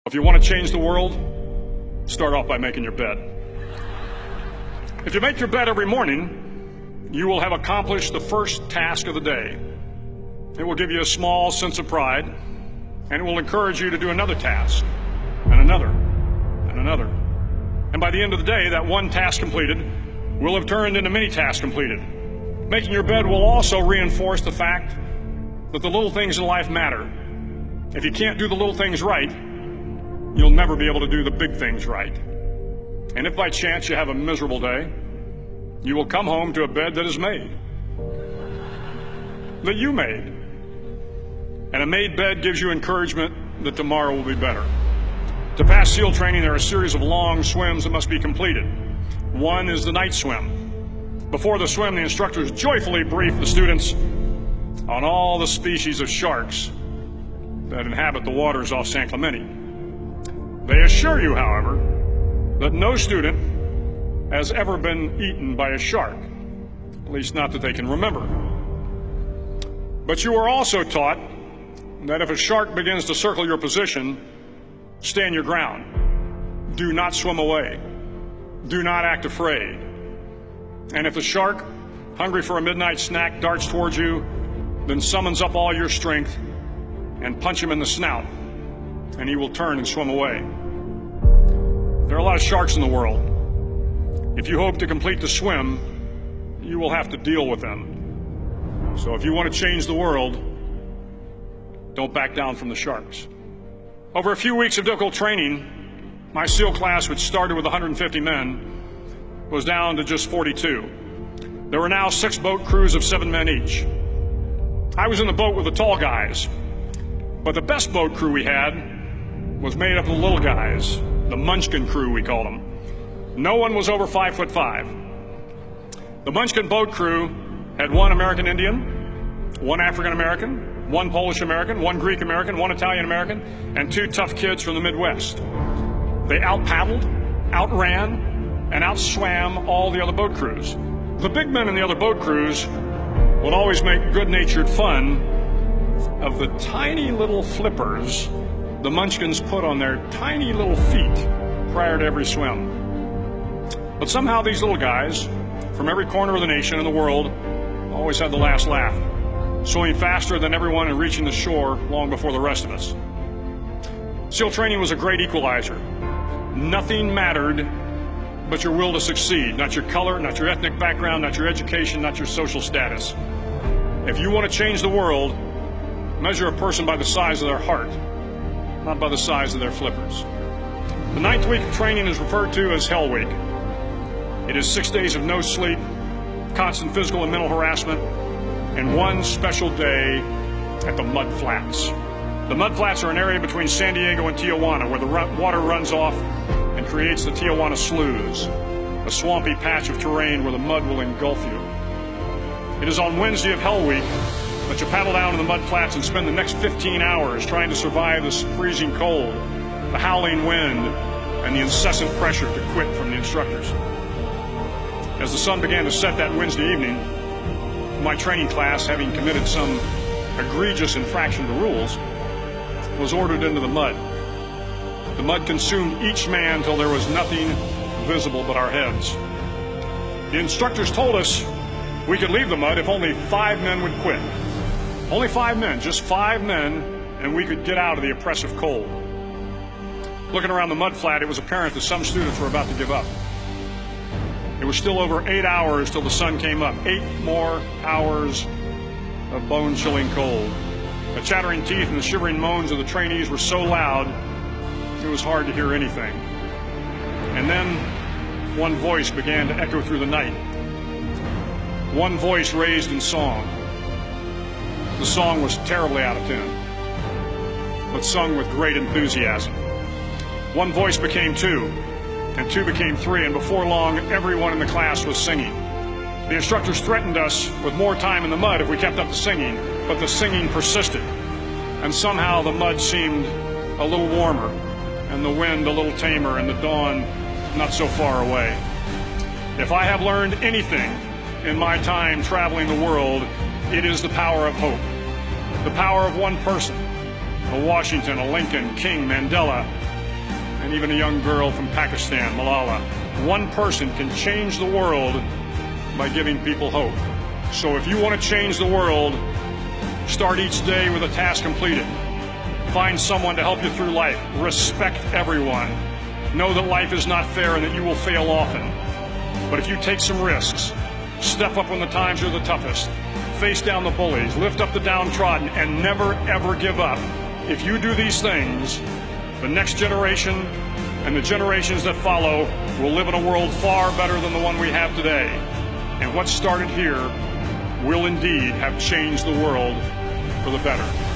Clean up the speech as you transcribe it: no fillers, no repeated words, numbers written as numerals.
If you want to change the world, start off by making your bed. If you make your bed every morning, you will have accomplished the first task of the day. It will give you a small sense of pride, and it will encourage you to do another task, and another, and another. And by the end of the day, that one task completed will have turned into many tasks completed. Making your bed will also reinforce the fact that the little things in life matter. If you can't do the little things right, you'll never be able to do the big things right. And if by chance you have a miserable day, you will come home to a bed that is made, that you made. And a made bed gives you encouragement that tomorrow will be better. To pass SEAL training, there are a series of long swims that must be completed. One is the night swim. Before the swim, the instructors joyfully brief the students on all the species of sharks that inhabit the waters off San Clemente. They assure you, however, that no student has ever been eaten by a shark, at least not that they can remember. But you are also taught that if a shark begins to circle your position, stand your ground. Do not swim away. Do not act afraid. And if the shark, hungry for a midnight snack, darts towards you, then summons up all your strength and punch him in the snout, and he will turn and swim away. There are a lot of sharks in the world. If you hope to complete the swim, you will have to deal with them. So if you want to change the world, don't back down from the sharks. Over a few weeks of difficult training, my SEAL class, which started with 150 men, was down to just 42. There were now 6 boat crews of 7 men each. I was in the boat with the tall guys, but the best boat crew we had was made up of the little guys, the Munchkin crew, we called them. No one was over 5'5". The Munchkin boat crew had 1 American Indian, 1 African American, 1 Polish American, 1 Greek American, 1 Italian American, and 2 tough kids from the Midwest. They out-paddled, outran, and outswam all the other boat crews. The big men in the other boat crews would always make good-natured fun of the tiny little flippers the Munchkins put on their tiny little feet prior to every swim. But somehow these little guys from every corner of the nation and the world always had the last laugh, swimming faster than everyone and reaching the shore long before the rest of us. SEAL training was a great equalizer. Nothing mattered but your will to succeed, not your color, not your ethnic background, not your education, not your social status. If you want to change the world, measure a person by the size of their heart, not by the size of their flippers. The 9th week of training is referred to as Hell Week. It is 6 days of no sleep, constant physical and mental harassment, and 1 special day at the Mud Flats. The Mud Flats are an area between San Diego and Tijuana where the water runs off and creates the Tijuana Sloughs, a swampy patch of terrain where the mud will engulf you. It is on Wednesday of Hell Week that you paddle down to the Mud Flats and spend the next 15 hours trying to survive this freezing cold, the howling wind, and the incessant pressure to quit from the instructors. As the sun began to set that Wednesday evening, my training class, having committed some egregious infraction to rules, was ordered into the mud. The mud consumed each man till there was nothing visible but our heads. The instructors told us we could leave the mud if only 5 men would quit. Only 5 men, just 5 men, and we could get out of the oppressive cold. Looking around the mud flat, it was apparent that some students were about to give up. It was still over 8 hours till the sun came up. 8 more hours of bone-chilling cold. The chattering teeth and the shivering moans of the trainees were so loud, it was hard to hear anything. And then one voice began to echo through the night. One voice raised in song. The song was terribly out of tune, but sung with great enthusiasm. One voice became 2, and 2 became 3, and before long, everyone in the class was singing. The instructors threatened us with more time in the mud if we kept up the singing, but the singing persisted, and somehow the mud seemed a little warmer, and the wind a little tamer, and the dawn not so far away. If I have learned anything in my time traveling the world, it is the power of hope. The power of one person, a Washington, a Lincoln, King, Mandela, and even a young girl from Pakistan, Malala. One person can change the world by giving people hope. So if you want to change the world, start each day with a task completed. Find someone to help you through life. Respect everyone. Know that life is not fair and that you will fail often. But if you take some risks, step up when the times are the toughest, face down the bullies, lift up the downtrodden, and never ever give up. If you do these things, the next generation and the generations that follow will live in a world far better than the one we have today. And what started here will indeed have changed the world for the better.